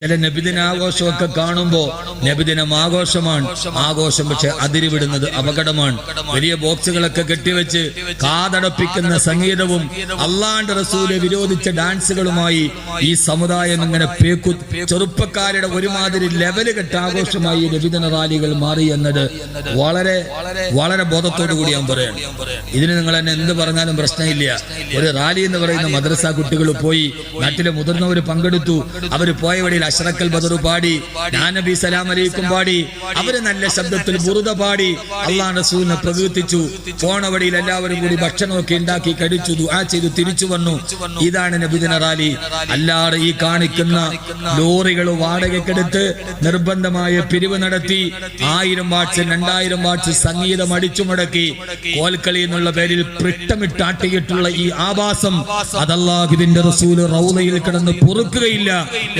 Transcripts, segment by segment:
ചില നബിദിനാഘോഷമൊക്കെ കാണുമ്പോ നബിദിനം ആഘോഷം പക്ഷെ അതിരിവിടുന്നത് അപകടമാണ്. വലിയ ബോക്സുകളൊക്കെ കെട്ടിവെച്ച് കാതടപ്പിക്കുന്ന സംഗീതവും അള്ളാന്റെ റസൂല് വിരോധിച്ച ഡാൻസുകളുമായി ഈ സമുദായം ഇങ്ങനെ ചെറുപ്പക്കാരുടെ ഒരുമാതിരി ലെവല് കെട്ട ആഘോഷമായി നബിദിന റാലികൾ മാറി എന്നത് വളരെ വളരെ ബോധത്തോടു കൂടി ഞാൻ പറയാണ്. ഇതിന് നിങ്ങൾ എന്നെ എന്ത് പറഞ്ഞാലും പ്രശ്നമില്ല. ഒരു റാലി എന്ന് പറയുന്ന മദ്രസ കുട്ടികൾ പോയി, നാട്ടിലെ മുതിർന്നവർ പങ്കെടുത്തു. അവർ പോയ വഴിയിൽ അഷ്റക്കൽ ബദറു പാടി, നബി സലാം അലൈക്കും പാടി, അവര് നല്ല ശബ്ദത്തിൽ ബുറുദ പാടി അല്ലാഹുവിന്റെ റസൂലിനെ പ്രകീർത്തിച്ചു. പോണ വഴിയിൽ എല്ലാവരും കൂടി ഭക്ഷണമൊക്കെ ഉണ്ടാക്കി കഴിച്ചു, ദുആ ചെയ്തു തിരിച്ചു വന്നു. ഇതാണ് നബിദിന റാലി. അല്ലാതെ ഈ കാണിക്കുന്ന ലോറികൾ വാടകയ്ക്കെടുത്ത് നിർബന്ധമായ പിരിവ് നടത്തി 1000 വാട്ട്സ് 2000 വാട്ട്സ് സംഗീതം അടിച്ചു മുടക്കി കോൽക്കളി എന്നുള്ള പേരിൽ പിട്ടമിട്ടാട്ടിയിട്ടുള്ള ഈ ആഭാസം അത് അല്ലാഹുവിന്റെ റസൂൽ റൗളയിൽ കിടന്ന് പൊറുക്കുകയില്ല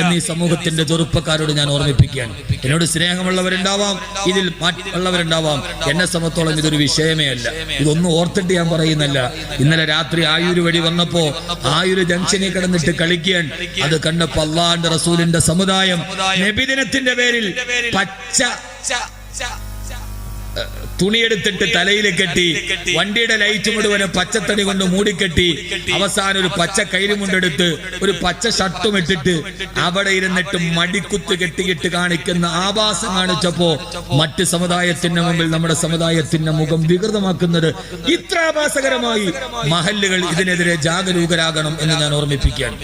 എന്ന് ഈ സമൂഹത്തിന്റെ ചെറുപ്പക്കാരോട് ഞാൻ ഓർമ്മിപ്പിക്കുകയാണ്. എന്നോട് സ്നേഹമുള്ളവരുണ്ടാവാം, ഇതിൽ മറ്റുള്ളവരുണ്ടാവാം. എന്നെ സംബന്ധിച്ചോളം ഇതൊരു വിഷയമേ അല്ല. ഇതൊന്നും ഓർത്തിട്ട് ഞാൻ പറയുന്നല്ല. ഇന്നലെ രാത്രി ആയൂര് വഴി വന്നപ്പോ ആയൂര് ജംഗ്ഷനിൽ കിടന്നിട്ട് കളിക്കാൻ അത് കണ്ടപ്പോ അല്ലാഹുവിന്റെ റസൂലിന്റെ സമുദായം നബിദിനത്തിന്റെ പേരിൽ പച്ച തുണിയെടുത്തിട്ട് തലയിൽ കെട്ടി, വണ്ടിയുടെ ലൈറ്റ് മുഴുവനും പച്ചത്തടി കൊണ്ട് മൂടിക്കെട്ടി, അവസാനം ഒരു പച്ച കൈരുമുണ്ടെടുത്ത് ഒരു പച്ച ഷർട്ടും ഇട്ടിട്ട് അവിടെ ഇരുന്നിട്ട് മടിക്കുത്ത് കെട്ടിയിട്ട് കാണിക്കുന്ന ആഭാസം കാണിച്ചപ്പോ മറ്റ് സമുദായത്തിന്റെ മുമ്പിൽ നമ്മുടെ സമുദായത്തിന്റെ മുഖം വികൃതമാക്കുന്നത് ഇത്ര ആഭാസകരമായി മഹല്ലുകൾ ഇതിനെതിരെ ജാഗരൂകരാകണം എന്ന് ഞാൻ ഓർമ്മിപ്പിക്കുകയാണ്.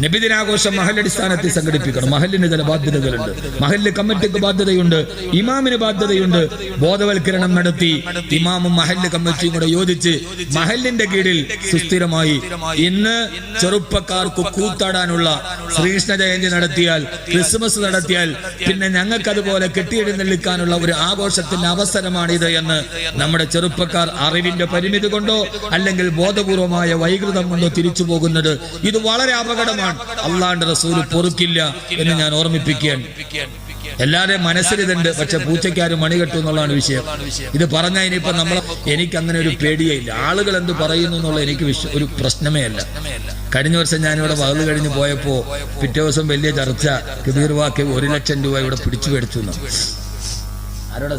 നബിദിനാഘോഷം മഹല്ലടിസ്ഥാനത്തിൽ സംഘടിപ്പിക്കണം. മഹല്ലിന് ചില ബാധ്യതകളുണ്ട്. മഹല്ല് കമ്മിറ്റിക്ക് ബാധ്യതയുണ്ട്, ഇമാമിന് ബാധ്യതയുണ്ട്. ബോധവൽക്കരണം നടത്തി ഇമാമും മഹല്ല് കമ്മിറ്റിയും കൂടെ യോജിച്ച് മഹല്ലിന്റെ കീഴിൽ സുസ്ഥിരമായി ഇന്ന് ചെറുപ്പക്കാർക്ക് കൂത്താടാനുള്ള ശ്രീകൃഷ്ണ ജയന്തി നടത്തിയാൽ, ക്രിസ്മസ് നടത്തിയാൽ, പിന്നെ ഞങ്ങൾക്ക് അതുപോലെ കെട്ടിയെഴുന്നള്ളിക്കാനുള്ള ഒരു ആഘോഷത്തിന്റെ അവസരമാണിത് എന്ന് നമ്മുടെ ചെറുപ്പക്കാർ അറിവിന്റെ പരിമിതി കൊണ്ടോ അല്ലെങ്കിൽ ബോധപൂർവമായ വൈകൃതം കൊണ്ടോ തിരിച്ചു പോകുന്നത് ഇത് വളരെ അപകടമാണ്. അല്ലാഹുവിന്റെ റസൂൽ പൊറുക്കില്ല എന്ന് ഞാൻ ഓർമ്മിപ്പിക്കുകയാണ്. എല്ലാവരുടെയും മനസ്സിലിതുണ്ട്, പക്ഷെ പൂച്ചയ്ക്കാരും മണി കെട്ടും എന്നുള്ളതാണ് വിഷയം. ഇത് പറഞ്ഞാൽ ഇനിയിപ്പോ എനിക്ക് അങ്ങനെ ഒരു പേടിയേ ഇല്ല. ആളുകൾ എന്ത് പറയുന്നു എന്നുള്ള എനിക്ക് ഒരു പ്രശ്നമേ അല്ല. കഴിഞ്ഞ വർഷം ഞാനിവിടെ വകല് കഴിഞ്ഞ് പോയപ്പോ പിറ്റേ ദിവസം വലിയ ചർച്ച, കബീർ വാക്ക് 1 ലക്ഷം രൂപ ഇവിടെ പിടിച്ചു മേടിച്ചു. ആരോടെ?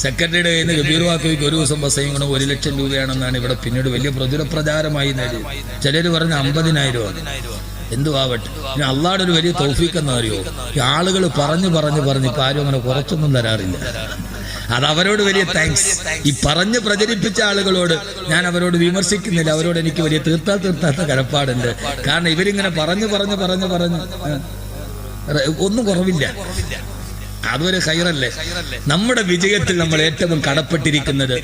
സെക്രട്ടറിയുടെ കയ്യിൽ നിന്ന് കബീർ വാക്കവിക്ക് ഒരു ദിവസം ബസ്സയും കൊണ്ട് 1 ലക്ഷം രൂപയാണെന്നാണ് ഇവിടെ പിന്നീട് വലിയ പ്രചാരമായി നേടി. ചിലര് പറഞ്ഞ 50,000. എന്തുവാവട്ടെ, ഇനി അള്ളാഹുടെ ഒരു വലിയ തൗഫീഖ് എന്ന് അറിയോ, ഈ ആളുകൾ പറഞ്ഞു ഇപ്പൊ ആരും അങ്ങനെ കുറച്ചൊന്നും തരാറില്ല. അത് അവരോട് വലിയ താങ്ക്സ്. ഈ പറഞ്ഞ് പ്രചരിപ്പിച്ച ആളുകളോട് ഞാൻ അവരോട് വിമർശിക്കുന്നില്ല. അവരോട് എനിക്ക് വലിയ തീർത്താത്ത കടപ്പാടുണ്ട്. കാരണം ഇവരിങ്ങനെ പറഞ്ഞു ഒന്നും കുറവില്ല. അതൊരു ഖൈറല്ലേ. നമ്മുടെ വിജയത്തിൽ നമ്മൾ ഏറ്റവും കടപ്പെട്ടിരിക്കുന്നത്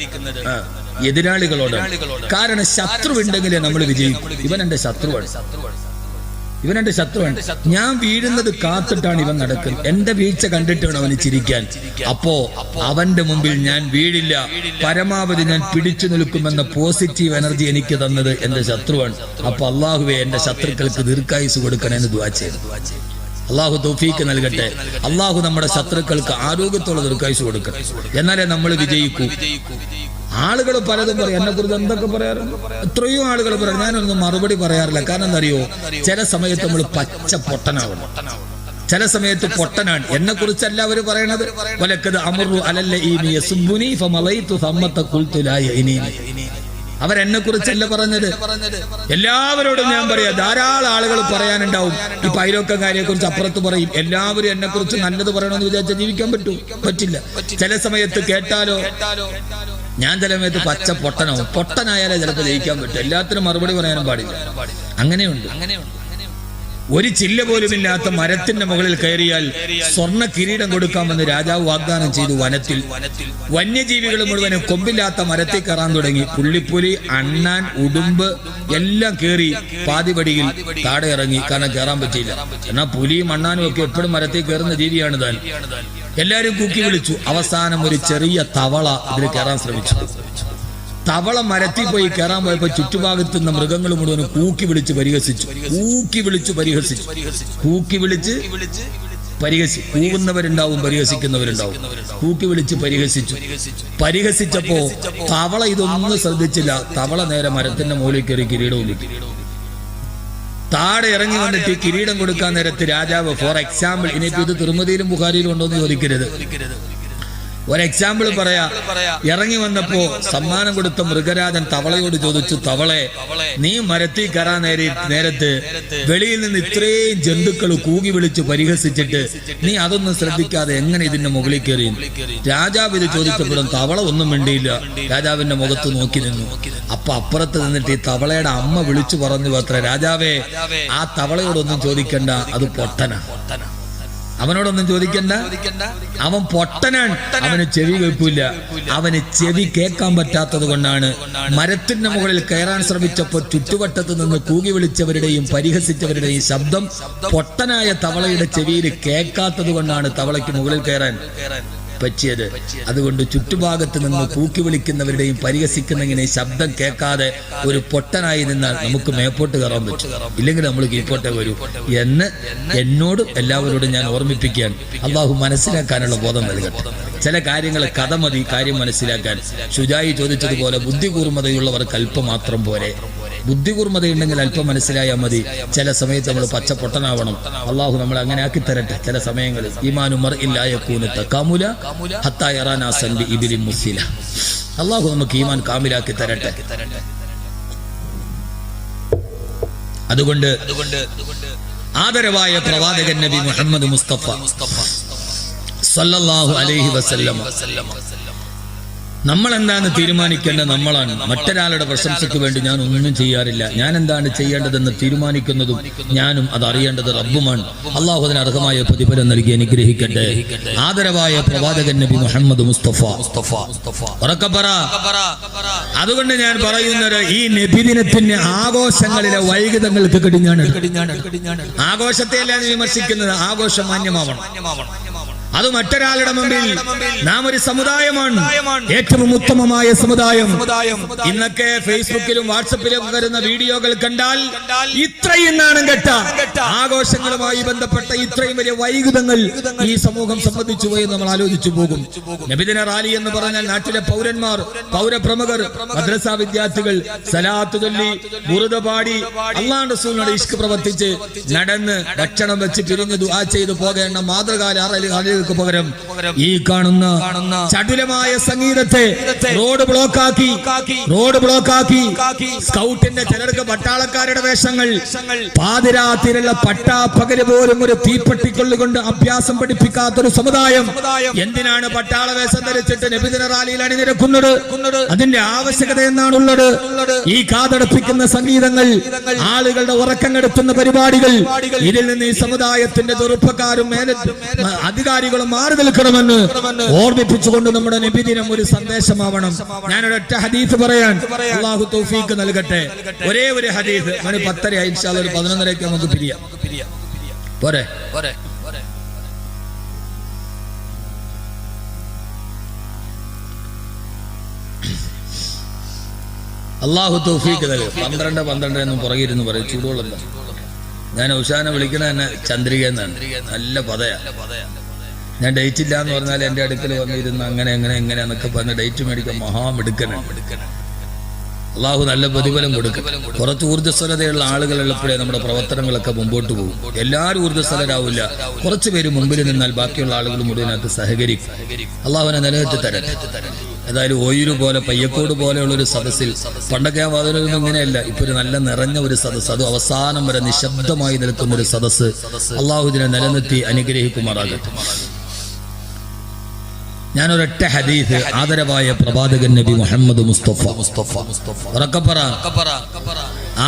എതിരാളികളോടാണ്. കാരണം ശത്രുവുണ്ടെങ്കിലേ നമ്മൾ വിജയിക്കും. ഇവൻ എന്റെ ശത്രുവാണ്. ഞാൻ വീഴുന്നത് കാത്തിട്ടാണ് ഇവൻ നടക്കുന്നത്. എന്റെ വീഴ്ച കണ്ടിട്ടാണ് അവന് ചിരിക്കാൻ. അപ്പോ അവന്റെ മുമ്പിൽ ഞാൻ വീഴില്ല, പരമാവധി ഞാൻ പിടിച്ചു നിൽക്കുമെന്ന പോസിറ്റീവ് എനർജി എനിക്ക് തന്നത് എന്റെ ശത്രുവാണ്. അപ്പൊ അള്ളാഹുവേ എന്റെ ശത്രുക്കൾക്ക് ദീർഘായുസ് കൊടുക്കണമെന്ന് ദുആ ചെയ്തു. അള്ളാഹു തൗഫീഖ് നൽകട്ടെ. അള്ളാഹു നമ്മുടെ ശത്രുക്കൾക്ക് ആരോഗ്യത്തോടെ ദീർഘായുസ് കൊടുക്കട്ടെ. എന്നാലേ നമ്മൾ വിജയിക്കൂ. ആളുകൾ പലതും പറയും, എന്നെ കുറിച്ച് എന്തൊക്കെ പറയാറുണ്ട്, എത്രയോ ആളുകൾ പറയും. ഞാനൊന്നും മറുപടി പറയാറില്ല. കാരണം എന്താ അറിയോ, ചില സമയത്ത് നമ്മൾ പച്ച പൊട്ടനാവണം. ചില സമയത്ത് പൊട്ടനാണ്. എന്നെ കുറിച്ച് എല്ലാവരും പറയണത് അവരെന്നെ കുറിച്ചല്ല പറഞ്ഞത്. എല്ലാവരോടും ഞാൻ പറയാം, ധാരാളം ആളുകൾ പറയാനുണ്ടാവും. ഈ പൈരോക്കക്കാരെ കുറിച്ച് അപ്പുറത്ത് പറയും. എല്ലാവരും എന്നെ കുറിച്ച് നല്ലത് പറയണമെന്ന് വിചാരിച്ചാൽ ജീവിക്കാൻ പറ്റില്ല. ചില സമയത്ത് കേട്ടാലോ ഞാൻ ചില സമയത്ത് പച്ച പൊട്ടനാവും. പൊട്ടനായാലേ ചിലപ്പോൾ ജയിക്കാൻ പറ്റും. എല്ലാത്തിനും മറുപടി പറയാനും പാടില്ല. അങ്ങനെയുണ്ട്. ഒരു ചില്ല പോലും ഇല്ലാത്ത മരത്തിന്റെ മുകളിൽ കയറിയാൽ സ്വർണ്ണ കിരീടം കൊടുക്കാമെന്ന് രാജാവ് വാഗ്ദാനം ചെയ്തു. വനത്തിൽ വന്യജീവികൾ മുഴുവനും കൊമ്പില്ലാത്ത മരത്തിൽ കയറാൻ തുടങ്ങി. പുള്ളിപ്പുലി, അണ്ണാൻ, ഉടുമ്പ് എല്ലാം കയറി പാതിപടിയിൽ താഴെ ഇറങ്ങി. കാരണം കയറാൻ പറ്റിയില്ല. എന്നാൽ പുലിയും അണ്ണാനും ഒക്കെ എപ്പോഴും മരത്തിൽ കയറുന്ന ജീവിയാണ് താൻ. എല്ലാരും കൂക്കി വിളിച്ചു. അവസാനം ഒരു ചെറിയ തവള ഇതിൽ കയറാൻ ശ്രമിച്ചു. തവള മരത്തിൽ പോയി കയറാൻ പോയപ്പോ ചുറ്റുഭാഗത്തു നിന്ന് മൃഗങ്ങൾ മുഴുവനും കൂക്കി വിളിച്ച് പരിഹസിച്ചു. കൂവുന്നവരുണ്ടാവും, പരിഹസിക്കുന്നവരുണ്ടാവും. കൂക്കി വിളിച്ച് പരിഹസിച്ചപ്പോ തവള ഇതൊന്നും ശ്രദ്ധിച്ചില്ല. തവള നേരെ മരത്തിന്റെ മുകളിൽ കയറി കിരീടവും കിട്ടി. താഴെ ഇറങ്ങി വന്നിട്ട് ഈ കിരീടം കൊടുക്കാൻ നേരത്ത് രാജാവ്, ഫോർ എക്സാമ്പിൾ, ഇനിയിപ്പോ ഇത് തിരുമതിയിലും ബുഖാരിയിലും ഉണ്ടോ എന്ന് ചോദിക്കരുത്, ഒരു എക്സാമ്പിൾ പറയാ. ഇറങ്ങി വന്നപ്പോ സമ്മാനം കൊടുത്ത മൃഗരാജൻ തവളയോട് ചോദിച്ചു, തവളെ, നീ മരത്തിൽ കയറാൻ നേരത്ത് വെളിയിൽ നിന്ന് ഇത്രയും ജന്തുക്കൾ കൂകി വിളിച്ച് പരിഹസിച്ചിട്ട് നീ അതൊന്നും ശ്രദ്ധിക്കാതെ എങ്ങനെ ഇതിന്റെ മുകളിൽ കയറി? രാജാവ് ഇത് ചോദിച്ചപ്പോഴും തവള ഒന്നും മിണ്ടിയില്ല, രാജാവിന്റെ മുഖത്ത് നോക്കി നിന്നു. അപ്പൊ അപ്പുറത്ത് നിന്നിട്ട് ഈ തവളയുടെ അമ്മ വിളിച്ചു പറഞ്ഞു അത്ര, രാജാവേ, ആ തവളയോടൊന്നും ചോദിക്കണ്ട, അത് പൊട്ടനാ, അവനോടൊന്നും ചോദിക്കണ്ട, അവൻ പൊട്ടനാണ്, അവന് ചെവി കേൾക്കില്ല, അവന് ചെവി കേൾക്കാൻ പറ്റാത്തത് കൊണ്ടാണ് മരത്തിന്റെ മുകളിൽ കയറാൻ ശ്രമിച്ചപ്പോൾ ചുറ്റുവട്ടത്ത് നിന്ന് കൂകി വിളിച്ചവരുടെയും പരിഹസിച്ചവരുടെയും ശബ്ദം പൊട്ടനായ തവളയുടെ ചെവിയിൽ കേൾക്കാത്തത് കൊണ്ടാണ് തവളയ്ക്ക് മുകളിൽ കയറാൻ പറ്റിയത്. അതുകൊണ്ട് ചുറ്റുഭാഗത്ത് നിന്ന് കൂക്കി വിളിക്കുന്നവരുടെയും പരിഹസിക്കുന്നതിനെ ശബ്ദം കേൾക്കാതെ ഒരു പൊട്ടനായി നിന്നാൽ നമുക്ക് മേപ്പോട്ട് കയറാൻ പറ്റും, ഇല്ലെങ്കിൽ നമ്മൾ കീഴ്പോട്ടേ വരൂ എന്ന് എന്നോടും എല്ലാവരോടും ഞാൻ ഓർമ്മിപ്പിക്കാൻ. അള്ളാഹു മനസ്സിലാക്കാനുള്ള ബോധം നൽകട്ടെ. ചില കാര്യങ്ങൾ കഥ മതി കാര്യം മനസ്സിലാക്കാൻ. ശുജായി ചോദിച്ചതുപോലെ ബുദ്ധി കൂർമ്മതയുള്ളവർക്ക് അല്പം മാത്രം പോരെ. ബുദ്ധി കൂർമ്മതയുണ്ടെങ്കിൽ അല്പം മനസ്സിലായാൽ മതി. ചില സമയത്ത് നമ്മൾ പച്ച പൊട്ടനാവണം. അള്ളാഹു നമ്മളെ അങ്ങനെ ആക്കി തരട്ടെ. ചില സമയങ്ങളിൽ ഈമാനുമർ ഇല്ലായക്കൂന തകാമുല ഹത്താ യറാനാ സൻബി ഇബ്ലി മുസില. അള്ളാഹു നമുക്ക് ഈമാൻ കാമിലാക്കി തരട്ടെ. അതുകൊണ്ട് ആദരവായ പ്രവാചകൻ നബി മുഹമ്മദ് മുസ്തഫ സല്ലല്ലാഹു അലൈഹി വസല്ലം, നമ്മൾ എന്താണ് തീരുമാനിക്കേണ്ടത് നമ്മളാണ്. മറ്റൊരാളുടെ പ്രശംസയ്ക്ക് വേണ്ടി ഞാൻ ഒന്നും ചെയ്യാറില്ല. ഞാൻ എന്താണ് ചെയ്യേണ്ടതെന്ന് തീരുമാനിക്കുന്നതും ഞാനും അത് അറിയേണ്ടത് റബ്ബുമാണ്. അള്ളാഹു അതിന് അർഹമായ പ്രതിഫലം നൽകി അനുഗ്രഹിക്കട്ടെ. ആദരവായ പ്രവാചകൻ നബി മുഹമ്മദ് മുസ്തഫ. അതുകൊണ്ട് ഞാൻ പറയുന്നത്, ഈ നബിദിനത്തിന്റെ ആഘോഷങ്ങളിലെ വൈകൃതങ്ങൾക്ക് കടിഞ്ഞാണ്. ആഘോഷത്തെയല്ല വിമർശിക്കുന്നത്, ആഘോഷം മാന്യമാവണം. അത് മറ്റൊരാളുടെ മുമ്പിൽ നാം ഒരു സമുദായമാണ്, ഏറ്റവും ഉത്തമമായ സമുദായം. ഇന്നൊക്കെ ഫേസ്ബുക്കിലും വാട്സപ്പിലും വരുന്ന വീഡിയോകൾ കണ്ടാൽ ഇത്രയും നാണം കെട്ട ആഘോഷങ്ങളുമായി ബന്ധപ്പെട്ട ഇത്രയും വലിയ വൈകൃതങ്ങൾ ഈ സമൂഹം സംബന്ധിച്ചു പോയി നമ്മൾ ആലോചിച്ചു പോകും. നബിദിന റാലി എന്ന് പറഞ്ഞാൽ നാട്ടിലെ പൗരന്മാർ, പൗരപ്രമുഖർ, മദ്രസ വിദ്യാർത്ഥികൾ സലാത്ത് ചൊല്ലി ബുറുദ പാടി അല്ലാഹുവിന്റെ റസൂലിനോട് ഇഷ്ക് പ്രവർത്തിച്ച് നടന്ന് ഭക്ഷണം വെച്ച് പിരിഞ്ഞ് ദുആ ചെയ്തു പോകേണ്ട മാതൃകാല പകരം ഈ കാണുന്ന ചടുലമായ സംഗീതത്തെ റോഡ് ബ്ലോക്കാക്കി സ്കൗട്ടിന്റെ ചിലർക്ക് പട്ടാളക്കാരുടെ വേഷങ്ങൾ, പാതിരാത്രിയിലുള്ള പകല് പോലും ഒരു തീപ്പെട്ടിക്കൊള്ളുകൊണ്ട് അഭ്യാസം പഠിപ്പിക്കാത്തൊരു സമുദായം എന്തിനാണ് പട്ടാള വേഷം ധരിച്ചിട്ട് നബിദിന റാലിയിൽ അണിനിരക്കുന്നത്? അതിന്റെ ആവശ്യകത എന്നാണുള്ളത്? ഈ കാതടപ്പിക്കുന്ന സംഗീതങ്ങൾ, ആളുകളുടെ ഉറക്കം കെടുത്തുന്ന പരിപാടികൾ, ഇതിൽ നിന്ന് ഈ സമുദായത്തിന്റെ ചെറുപ്പക്കാരും അധികാരികളും മാറി നിൽക്കണമെന്ന് ഓർമ്മിപ്പിച്ചുകൊണ്ട് നമ്മുടെ നബിദിനം ഒരു സന്ദേശമാവണം. ഞാനൊരൊറ്റ ഹദീസ് പറയാൻ അല്ലാഹു തൗഫീഖ് നൽകട്ടെ. ഒരേ ഒരു ഹദീസ്. 10:30 ഇൻഷാ അല്ലാഹ്, ഒരു 11:30 നമുക്ക് പിരിയാം. പോരെ? അല്ലാഹു തൗഫീഖ് നൽകട്ടെ. 12 എന്നും പുറകിരുന്ന് പറയും, ചൂടുകൊള്ളല്ല. ഞാൻ ഉഷാനെ വിളിക്കണ തന്നെ ചന്ദ്രിക എന്നാണ്. നല്ല പദയാ. ഞാൻ ഡേറ്റ് ഇല്ല എന്ന് പറഞ്ഞാൽ എന്റെ അടുക്കൽ വന്നിരുന്ന് അങ്ങനെ എന്നൊക്കെ പറഞ്ഞ് ഡേറ്റ് മേടിക്കാൻ മഹാമെടുക്കനാണ്. അള്ളാഹു നല്ല പ്രതിഫലം കൊടുക്കും. കുറച്ച് ഊർജ്ജസ്വലതയുള്ള ആളുകൾ ഉള്ളപ്പോഴേ നമ്മുടെ പ്രവർത്തനങ്ങളൊക്കെ മുമ്പോട്ട് പോകും. എല്ലാവരും ഊർജ്ജസ്വലരാവില്ല. കുറച്ച് പേര് മുമ്പിൽ നിന്നാൽ ബാക്കിയുള്ള ആളുകൾ മുഴുവനകത്ത് സഹകരിക്കും. അള്ളാഹുവിനെ നിലനിർത്തി തരട്ടെ. ഏതായാലും ഓയൂര് പോലെ പയ്യക്കോട് പോലെയുള്ള ഒരു സദസ്സിൽ, പണ്ടൊക്കെ ആ വാതിലൊന്നും ഇങ്ങനെയല്ല, ഇപ്പൊ ഒരു നല്ല നിറഞ്ഞ ഒരു സദസ്സ്, അത് അവസാനം വരെ നിശബ്ദമായി നിൽക്കുന്ന ഒരു സദസ്സ്. അള്ളാഹു ഇതിനെ നിലനിർത്തി അനുഗ്രഹിക്കുമാറാകട്ടെ. ഞാനൊരൊറ്റ ഹദീസ്. ആദരവായ പ്രവാചകൻ നബി മുഹമ്മദ് മുസ്തഫ.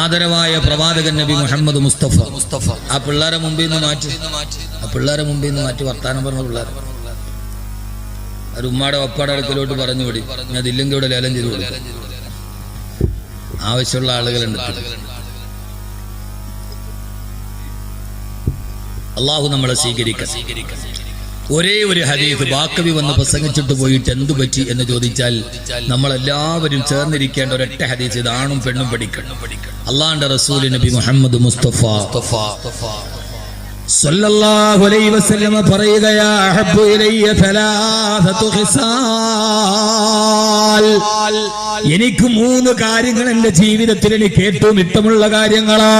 ആദരവായ പ്രവാചകൻ നബി മുഹമ്മദ് മുസ്തഫ. ആ പിള്ളേരെ മുമ്പിൽ നിന്ന് മാറ്റി വർത്താനം പറഞ്ഞ പിള്ളേർ ഒരു ഉമ്മാടെ ഒപ്പാടെ അടുക്കലോട്ട് പറഞ്ഞു വിടി. ഞാൻ അതില്ലെങ്കിൽ ഇവിടെ ലേലം ചെയ്ത് കൊടുക്കും. ആവശ്യമുള്ള ആളുകളുണ്ട്. അള്ളാഹു നമ്മളെ സ്വീകരിക്കണം. ഒരേ ഒരു ഹദീസ് ബാക്കവി വന്ന് പ്രസംഗിച്ചിട്ട് പോയിട്ട് എന്തു പറ്റി എന്ന് ചോദിച്ചാൽ നമ്മളെല്ലാവരും ചേർന്നിരിക്കേണ്ട ഒരൊറ്റ ഹദീസ്. ഇതാണും പെണ്ണും പഠിക്കണം. അള്ളാഹുവിന്റെ റസൂൽ നബി മുഹമ്മദ് മുസ്തഫ സല്ലല്ലാഹു അലൈഹി വസല്ലം പറയുകയാ, അഹബ്ബു ഇലയ്യ സലാസതു ഖിസാൽ. എനിക്ക് 3 കാര്യങ്ങൾ എന്റെ ജീവിതത്തിൽ എനിക്ക് ഏറ്റവും ഇഷ്ടമുള്ള കാര്യങ്ങളാ.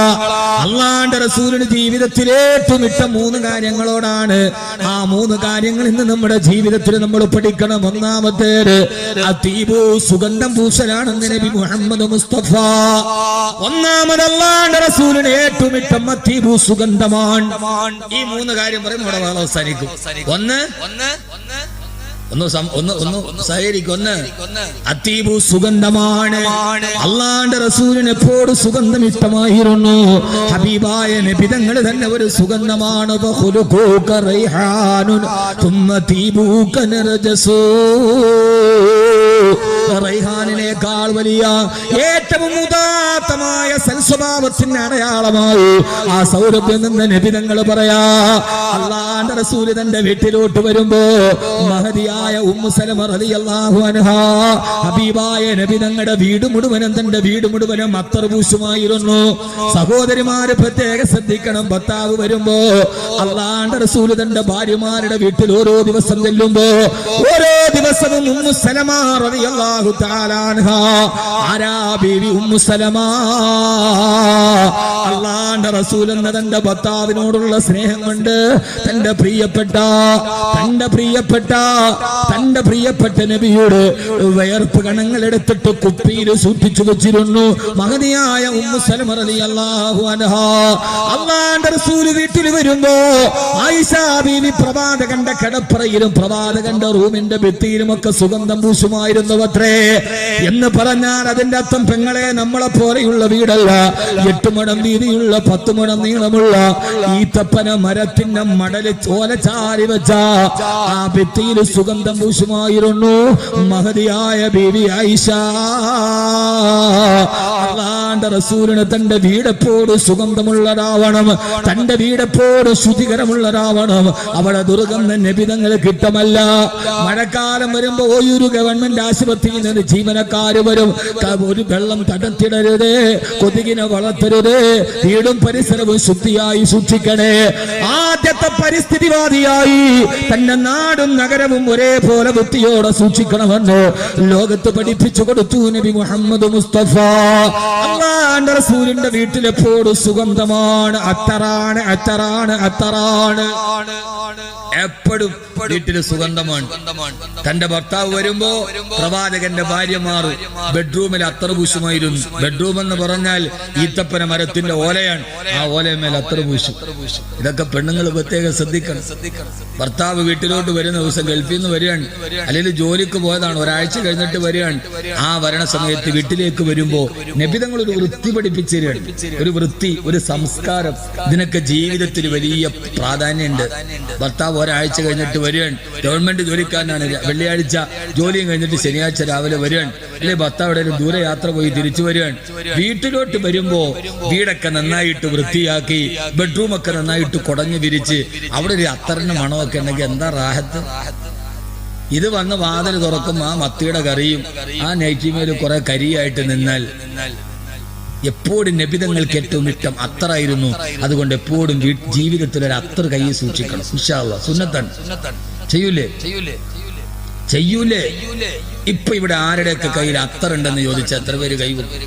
അള്ളാന്റെ റസൂലിന് ജീവിതത്തിൽ ഏറ്റവും ഇഷ്ടം 3 കാര്യങ്ങളോടാണ്. ആ 3 കാര്യങ്ങൾ ഇന്ന് നമ്മുടെ ജീവിതത്തിൽ നമ്മൾ പഠിക്കണം. ഒന്നാമത്തേത് അതീബു, സുഗന്ധം പൂശലാണെന്ന് നബി മുഹമ്മദ് മുസ്തഫ. ഒന്നാമത് അള്ളാന്റെ റസൂലിന് ഏറ്റവും ഇഷ്ടം അതീബു, സുഗന്ധമാണ്. ഈ 3 കാര്യം പറയും നമ്മുടെ വാള അവസാനിക്കും. ഒന്ന് സഹകരിക്കും. അതീബു, സുഗന്ധമാണ്. അള്ളാന്റെ റസൂലിന് എപ്പോഴും സുഗന്ധം ഇഷ്ടമായിരുന്നു. ഹബീബായ നബി തങ്ങൾ തന്നെ ഒരു സുഗന്ധമാണ്. റൈഹാനിനേക്കാൾ വലിയ ഏറ്റവും ഉദാത്തമായ സൽസ്വഭാവത്തിന്റെ അടയാളമായി ആ സൗരഭ്യം നിന്ന് നബി തങ്ങൾ പറയാ. അള്ളാന്റെ റസൂല് തന്റെ വീട്ടിലോട്ട് വരുമ്പോ മഹദിയായ ഉമ്മു സലമ റളിയല്ലാഹു അൻഹാ ഹബീബായ നബി തങ്ങളുടെ വീട് മുഴുവനും അത്തർ പൂശുമായിരുന്നു. സഹോദരിമാര് പ്രത്യേകം ശ്രദ്ധിക്കണം. ഭർത്താവ് വരുമ്പോ അള്ളാന്റെ റസൂല് തന്റെ ഭാര്യമാരുടെ വീട്ടിൽ ഓരോ ദിവസം ചെല്ലുമ്പോ ഓരോ ദിവസവും ഉമ്മു സലമ റളിയല്ലാഹു തആല അൻഹാ, ആരാ ബീവി ഉമ്മു സലമ, അള്ളാന്റെ റസൂൽ എന്ന തന്റെ ഭർത്താവിനോടുള്ള സ്നേഹം കൊണ്ട് തന്റെ പ്രിയപ്പെട്ട നബിയുടെ വയർപ്പ് കണങ്ങൾ എടുത്തിട്ട് കുപ്പിയിൽ സൂക്ഷിച്ചു വെച്ചിരുന്നു. മഹദിയായ ഉമ്മു സലമ റളിയല്ലാഹു അൻഹാ അള്ളാന്റെ റസൂൽ വീട്ടിൽ വരുമ്പോ ആയിഷ ബീവി പ്രവാചകന്റെ കിടപ്പറയിലും പ്രവാചകന്റെ റൂമിന്റെ ഭിത്തിയിലും ഒക്കെ സുഗന്ധം പൂശുമായിരുന്നു അത്രേ. എന്ന് പറഞ്ഞാൽ അതിന്റെ അർത്ഥം പെങ്ങളെ നമ്മളെ പോലെയുള്ള വീടല്ല. 8 മുഴം വീതിയുള്ള 10 മുഴം നീളമുള്ള ഈത്തപ്പന മരത്തിന്റെ മടല് ഓലച്ചാരി വെച്ച ആ ഭിത്തിയിൽ സുഗന്ധം പൂശുമായിരുന്നു മഹദിയായ ബീവി ആയിഷ. അള്ളാന്റെ റസൂലിന് തന്റെ വീടെപ്പോഴും സുഗന്ധമുള്ളതാവണം, തന്റെ വീടെപ്പോഴും ശുചികരമുള്ളതാവണം. അവിടെ ദുർഗന്ധം നബിതങ്ങൾ കിട്ടമല്ല. മഴക്കാലം വരുമ്പോ ഒരു ഗവൺമെന്റ് ആശുപത്രിയിൽ നിന്ന് ജീവനക്കാര് വരും. ഒരു വെള്ളം തടത്തിടരുത്, കൊതുകിനെ വളർത്തരുത്, വീടും പരിസരവും ശുദ്ധിയായി സൂക്ഷിക്കണേ. ആദ്യത്തെ പരിസ്ഥിതിവാദിയായി തന്റെ നാടും നഗരവും ഒരേപോലെ വൃത്തിയോടെ സൂക്ഷിക്കണമെന്ന് ലോകത്ത് പഠിപ്പിച്ചു കൊടുത്തു നബി മുഹമ്മദ് മുസ്തഫ. അല്ലാഹുവിന്റെ റസൂലിന്റെ വീട്ടിലെപ്പോഴും സുഗന്ധമാണ്, അത്തറാണ്. എപ്പോഴും വീട്ടില് സുഗന്ധമാണ്. തന്റെ ഭർത്താവ് വരുമ്പോ പ്രവാചകന്റെ ഭാര്യമാർ ബെഡ്റൂമിൽ അത്തർ പൂശുമായിരുന്നു. ബെഡ്റൂം എന്ന് പറഞ്ഞാൽ ഈത്തപ്പന മരത്തിന്റെ ഓലയാണ്. ആ ഓലയമേൽ അത്തർ പൂശും. ഇതൊക്കെ പെണ്ണുങ്ങൾ പ്രത്യേകം ശ്രദ്ധിക്കണം. ഭർത്താവ് വീട്ടിലോട്ട് വരുന്ന ദിവസം ഗൾഫിൽ നിന്ന് വരികയാണ്, അല്ലെങ്കിൽ ജോലിക്ക് പോയതാണ്, ഒരാഴ്ച കഴിഞ്ഞിട്ട് വരികയാണ്. ആ വരണ സമയത്ത് വീട്ടിലേക്ക് വരുമ്പോ നബിതങ്ങൾ ഒരു വൃത്തി പഠിപ്പിച്ചു തരികയാണ്. ഒരു വൃത്തി, ഒരു സംസ്കാരം, ഇതിനൊക്കെ ജീവിതത്തിൽ വലിയ പ്രാധാന്യമുണ്ട്. ഭർത്താവ് ഒരാഴ്ച കഴിഞ്ഞിട്ട് വരികയാണ്, ഗവൺമെന്റ് ജോലിക്കാരനാണ്, വെള്ളിയാഴ്ച ജോലിയും കഴിഞ്ഞിട്ട് ശനിയാഴ്ച രാവിലെ വരികയാണ്, അല്ലെ ഭർത്താവ് എവിടെയും ദൂരെ യാത്ര പോയി തിരിച്ചു വരികയാണ്. വീട്ടിലോട്ട് വരുമ്പോ വീടൊക്കെ നന്നായിട്ട് വൃത്തിയാക്കി, ബെഡ്റൂമൊക്കെ നന്നായിട്ട് കുടഞ്ഞു വിരിച്ച് അവിടെ ഒരു അത്തറിന്റെ മണമൊക്കെ ഉണ്ടെങ്കിൽ എന്താ റാഹത്ത്. ഇത് വന്ന് വാതിൽ തുറക്കും, ആ മത്തിയുടെ കറിയും ആ നൈറ്റിമേൽ കുറെ കരിയായിട്ട് നിന്നാൽ എപ്പോഴും നബിതങ്ങൾക്ക് ഏറ്റവും ഇഷ്ടം അത്തറായിരുന്നു. അതുകൊണ്ട് എപ്പോഴും ജീവിതത്തിൽ ഒരു അത്തർ കയ്യിൽ സൂക്ഷിക്കണം. ഇൻഷാ അല്ലാഹ് സുന്നത്താണ്. ചെയ്യൂലേ? ഇപ്പൊ ഇവിടെ ആരുടെയൊക്കെ കയ്യിൽ അത്തറുണ്ടെന്ന് ചോദിച്ചാൽ എത്ര പേര് കൈവക്കും?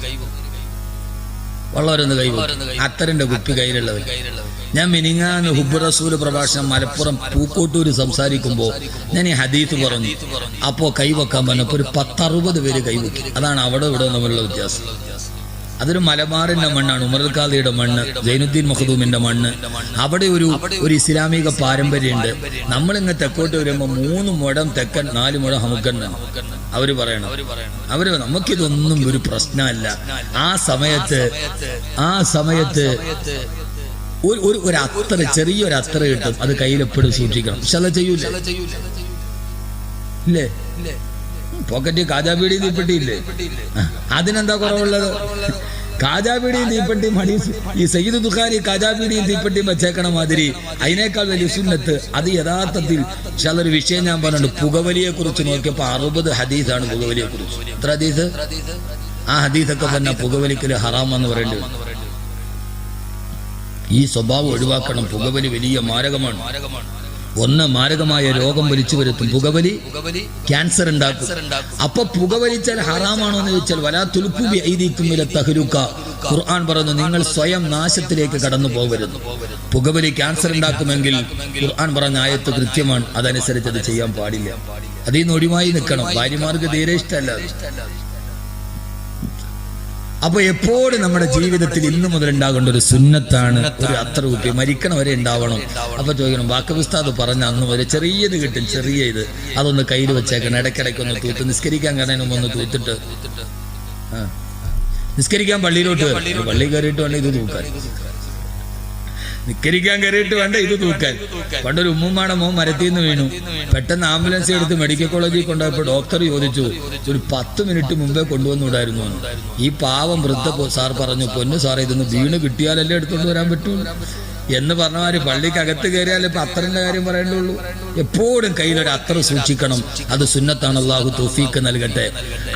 വളരെന്ന് കൈവക്കും. അത്തറിന്റെ കുപ്പി കയ്യിലുള്ളത്. ഞാൻ മിനിങ്ങാന്ന് ഹുബ്ബ് റസൂൽ പ്രഭാഷണം മലപ്പുറം പൂക്കോട്ടൂര് സംസാരിക്കുമ്പോ ഞാൻ ഈ ഹദീത്ത് പറഞ്ഞു. അപ്പോ കൈവക്കാൻ പറഞ്ഞപ്പോ ഒരു 10-60 പേര് കൈവക്കി. അതാണ് അവിടെ ഇവിടെ തമ്മിലുള്ള വ്യത്യാസം. അതൊരു മലബാറിന്റെ മണ്ണാണ്, ഉമറുൽ ഖാദിയുടെ മണ്ണ്, സൈനുദ്ദീൻ മഖ്ദൂമിന്റെ മണ്ണ്. അവിടെ ഒരു ഇസ്ലാമിക പാരമ്പര്യമുണ്ട്. നമ്മളിങ്ങ് തെക്കോട്ട് വരുമ്പോ 3 മുഴം തെക്കൻ, 4 മുഴം ഹമുക്കൻ അവര് പറയണം. നമുക്കിതൊന്നും ഒരു പ്രശ്നമല്ല. ആ സമയത്ത് ഒരു അത്തറ്, ചെറിയൊരു അത്തറ് കിട്ടും, അത് കയ്യിലെപ്പോഴും സൂക്ഷിക്കണം. പക്ഷെ അത് ഇല്ലേ? പോക്കറ്റ് കാജാബീഡി തീപ്പെട്ടിയില്ലേ? അതിനെന്താ കുറവുള്ളത്? കാജാബീഡിയും തീപ്പെട്ടിയും ഈ സയ്യിദ് ബുഖാരി കാജാബീഡിയും തീപ്പെട്ടിയും വെച്ചേക്കണ മാതിരി അതിനേക്കാൾ വലിയ സുന്നത്ത്. അത് യഥാർത്ഥത്തിൽ ഒരു വിഷയം ഞാൻ പറഞ്ഞിട്ടുണ്ട്. പുകവലിയെ കുറിച്ച് നോക്കിയപ്പോ 60 ഹദീസാണ് പുകവലിയെ കുറിച്ച്. എത്ര ഹദീസ്? ആ ഹദീസൊക്കെ തന്നെ പുകവലിക്കല് ഹറാം എന്ന് പറയേണ്ടി വരും. ഈ സ്വഭാവം ഒഴിവാക്കണം. പുകവലി വലിയ മാരകമാണ്. ഒന്ന് മാരകമായ രോഗം വലിച്ചു വരുത്തും. പുകവലി ക്യാൻസർ ഉണ്ടാക്കും. അപ്പൊ പുകവലിച്ചാൽ ഹറാമാണോ എന്ന് ചോദിച്ചാൽ വലാ തുൽഖൂ ബിഅയ്ദീകും ഇല തഹ്ലൂക. ഖുർആൻ പറയുന്നു നിങ്ങൾ സ്വയം നാശത്തിലേക്ക് കടന്നു പോകരുത്. പുകവലി ക്യാൻസർ ഉണ്ടാക്കുമെങ്കിൽ ഖുർആൻ പറഞ്ഞ ആയത്ത് കൃത്യമാണ്, അതനുസരിച്ച് അത് ചെയ്യാൻ പാടില്ല. അതിൽ നിന്ന് ഒഴിവായി നിൽക്കണം. ഭാര്യമാർക്ക് തീരെ ഇഷ്ടമല്ല. അപ്പൊ എപ്പോഴും നമ്മുടെ ജീവിതത്തിൽ ഇന്നു മുതൽ ഉണ്ടാകേണ്ട ഒരു സുന്നത്താണ് ഒരു അത്ര കുപ്പി, മരിക്കണ വരെ ഉണ്ടാവണം. അപ്പൊ ചോദിക്കണം, വാക്കബ് ഉസ്താദ് പറഞ്ഞ അന്ന് വരെ ചെറിയത് കിട്ടും, ചെറിയ ഇത് അതൊന്ന് കയ്യിൽ വെച്ചേക്കണം. ഇടയ്ക്കിടയ്ക്ക് ഒന്ന് തൂത്ത്, നിസ്കരിക്കാൻ കാണാനും ഒന്ന് തൂത്തിട്ട് നിസ്കരിക്കാൻ പള്ളിയിലോട്ട് പള്ളി കയറിയിട്ട് വേണ്ട ഇത് തൂക്കാൻ, നിസ്കരിക്കാൻ കയറിയിട്ട് വേണ്ട ഇത് തൂക്കാൻ. പണ്ടൊരു ഉമ്മുമ്മാടെ മോൻ മരത്തിൽ നിന്ന് വീണു. പെട്ടെന്ന് ആംബുലൻസ് എടുത്ത് മെഡിക്കൽ കോളേജിൽ കൊണ്ടുപോയപ്പോൾ ഡോക്ടർ ചോദിച്ചു, ഒരു 10 മിനിറ്റ് മുമ്പേ കൊണ്ടുവന്നുകൂടായിരുന്നു. ഈ പാവം വൃദ്ധ സാർ പറഞ്ഞു, പൊന്നു സാറേ ഇതൊന്ന് വീണ് കിട്ടിയാലല്ലേ എടുത്തോണ്ട് വരാൻ പറ്റൂ എന്ന് പറഞ്ഞമാര് പള്ളിക്കകത്ത് കയറിയാൽ ഇപ്പൊ അത്തറിന്റെ കാര്യം പറയേണ്ടുള്ളൂ. എപ്പോഴും കയ്യിലൊരു അത്തർ സൂക്ഷിക്കണം. അത് സുന്നത്താണ്. അള്ളാഹു തൗഫീക്ക് നൽകട്ടെ.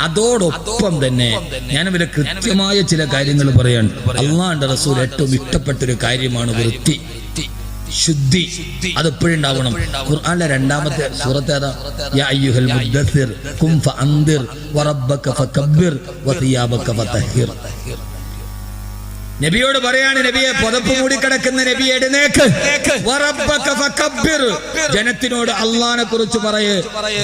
അതോടൊപ്പം തന്നെ ഞാനിവിടെ കൃത്യമായ ചില കാര്യങ്ങൾ പറയാൻ. അള്ളാഹുവിന്റെ റസൂൽ ഏറ്റവും ഇഷ്ടപ്പെട്ടൊരു കാര്യമാണ് വൃത്തി, ശുദ്ധി. അതെപ്പോഴുണ്ടാവണം. ഖുർആനിലെ 2-ാമത്തെ സൂറത്ത് ഏതാ? യാ അയ്യുഹൽ മുദ്ദസ്സിർ ഖും ഫഅൻദിർ വറബ്ബക ഫകബ്ബിർ വസിയാബക ഫതഹിർ. നബിയോട് പറയാണ്, നബിയെ പുതപ്പ് മൂടിക്കിടക്കുന്ന നബി എഴുന്നേക്ക്, വറബ്ബക ഫകബ്ബിർ. ജനത്തിനോട് അള്ളാനെ കുറിച്ച് പറയേ.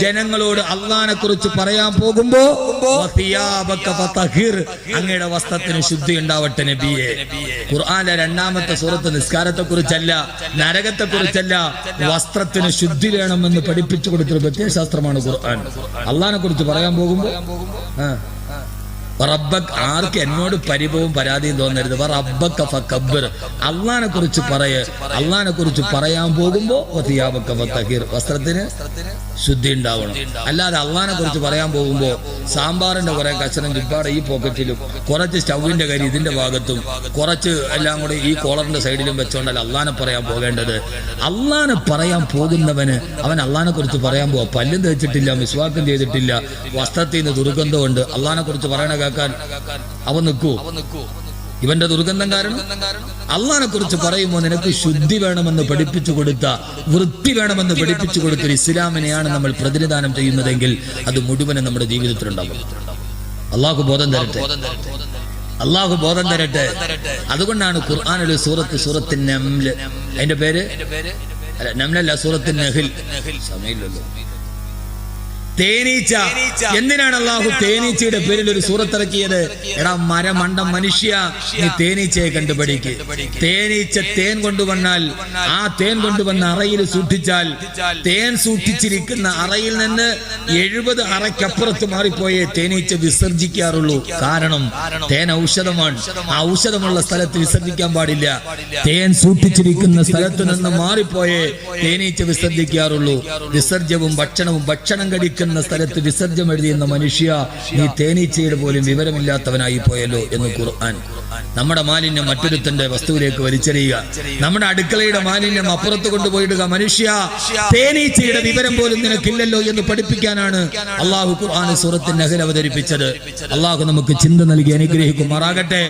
ജനങ്ങളോട് അള്ളാനെ കുറിച്ച് പറയാൻ പോകുമ്പോ വസിയാബക ഫതഹിർ, അങ്ങയുടെ വസ്ത്രത്തിന് ശുദ്ധി ഉണ്ടാവട്ടെ നബിയെ. ഖുർആനിലെ 2-ാമത്തെ സൂറത്ത് നിസ്കാരത്തെ കുറിച്ചല്ല, നരകത്തെ കുറിച്ചല്ല, വസ്ത്രത്തിന് ശുദ്ധി വേണമെന്ന് പഠിപ്പിച്ചു കൊടുത്തൊരു പ്രത്യേക ശാസ്ത്രമാണ് ഖുർആൻ. അള്ളാനെ കുറിച്ച് പറയാൻ പോകുമ്പോ റബ്ബക്, ആർക്ക് എന്നോട് പരിഭവവും പരാതിയും തോന്നരുത്. റബ്ബക ഫകബ്ബിർ, അള്ളാനെ കുറിച്ച് പറയേ. അള്ളാനെ കുറിച്ച് പറയാൻ പോകുമ്പോ വസിയാബക ഫതഹിർ, വസ്ത്രത്തിന് ശുദ്ധി ഉണ്ടാവണം. അല്ലാതെ അള്ളാനെ കുറിച്ച് പറയാൻ പോകുമ്പോ സാമ്പാറിന്റെ കുറെ കഷണം ജുബ്ബാടെ ഈ പോക്കറ്റിലും കുറച്ച് സ്റ്റൗവിന്റെ കരി ഇതിന്റെ ഭാഗത്തും കുറച്ച് എല്ലാം കൂടെ ഈ കോളറിന്റെ സൈഡിലും വെച്ചോണ്ടല്ല അള്ളാനെ പറയാൻ പോകേണ്ടത്. അള്ളാനെ പറയാൻ പോകുന്നവന് അവൻ അള്ളാനെ കുറിച്ച് പറയാൻ പോവാ. പല്ലും തേച്ചിട്ടില്ല, മിസ്വാക്കും ചെയ്തിട്ടില്ല, വസ്ത്രത്തിൽ നിന്ന് ദുർഗന്ധമുണ്ട്, അള്ളാനെ കുറിച്ച് പറയണ കേൾക്കാൻ അവൻ നിൽക്കൂ? ഇവന്റെ ദുർഗന്ധം കാരണം. അള്ളാനെ കുറിച്ച് പറയുമ്പോൾ നിനക്ക് ശുദ്ധി വേണമെന്ന് പഠിപ്പിച്ചു കൊടുത്ത, വൃത്തി വേണമെന്ന് പഠിപ്പിച്ചു കൊടുത്ത ഇസ്ലാമിനെയാണ് നമ്മൾ പ്രതിനിധാനം ചെയ്യുന്നതെങ്കിൽ അത് മുഴുവനും നമ്മുടെ ജീവിതത്തിലുണ്ടാകും. അള്ളാഹു ബോധം തരട്ടെ, അള്ളാഹു ബോധം തരട്ടെ. അതുകൊണ്ടാണ് ഖുർആനിലെ സൂറത്ത് നംല്, അതിന്റെ പേര് നംലല്ല, സൂറത്ത് നഹിൽ. സമയമില്ലല്ലോ. തേനീച്ച. എന്തിനാണ് അള്ളാഹു തേനീച്ചയുടെ പേരിൽ ഒരു സൂറത്തിറക്കിയത്? എടാ മരമണ്ട മനുഷ്യ, നീ തേനീച്ചയെ കണ്ടുപിടിക്ക്. തേനീച്ച തേൻ കൊണ്ടുവന്നാൽ ആ തേൻ കൊണ്ടുവന്ന അറയിൽ സൂക്ഷിച്ചാൽ തേൻ സൂക്ഷിച്ചിരിക്കുന്ന അറയിൽ നിന്ന് 70 അറയ്ക്കപ്പുറത്ത് മാറിപ്പോയേ തേനീച്ച വിസർജിക്കാറുള്ളൂ. കാരണം തേൻ ഔഷധമാണ്. ആ ഔഷധമുള്ള സ്ഥലത്ത് വിസർജിക്കാൻ പാടില്ല. തേൻ സൂക്ഷിച്ചിരിക്കുന്ന സ്ഥലത്ത് നിന്ന് മാറിപ്പോയേ തേനീച്ച വിസർജിക്കാറുള്ളൂ. വിസർജ്യവും ഭക്ഷണവും, ഭക്ഷണം കഴിക്കുന്ന സ്ഥലത്ത് വിസർജ്യം എഴുതിയുന്ന മനുഷ്യ, നീ തേനീച്ചയുടെ പോലും വിവരമില്ലാത്തവനായി പോയല്ലോ എന്ന് ഖുർആൻ. നമ്മുടെ മാലിന്യം മറ്റൊരുത്തന്റെ വസ്തുവിലേക്ക് വലിച്ചെറിയുക, നമ്മുടെ അടുക്കളയുടെ മാലിന്യം അപ്പുറത്ത് കൊണ്ടുപോയിടുക. മനുഷ്യ, തേനീച്ചയുടെ വിവരം പോലും നിനക്കില്ലല്ലോ എന്ന് പഠിപ്പിക്കാനാണ് അള്ളാഹു ഖുർആൻ സൂറത്തുൻ നഹ്ൽ അവതരിപ്പിച്ചത്. അള്ളാഹു നമുക്ക് ചിന്ത നൽകി അനുഗ്രഹിക്കുമാറാകട്ടെ.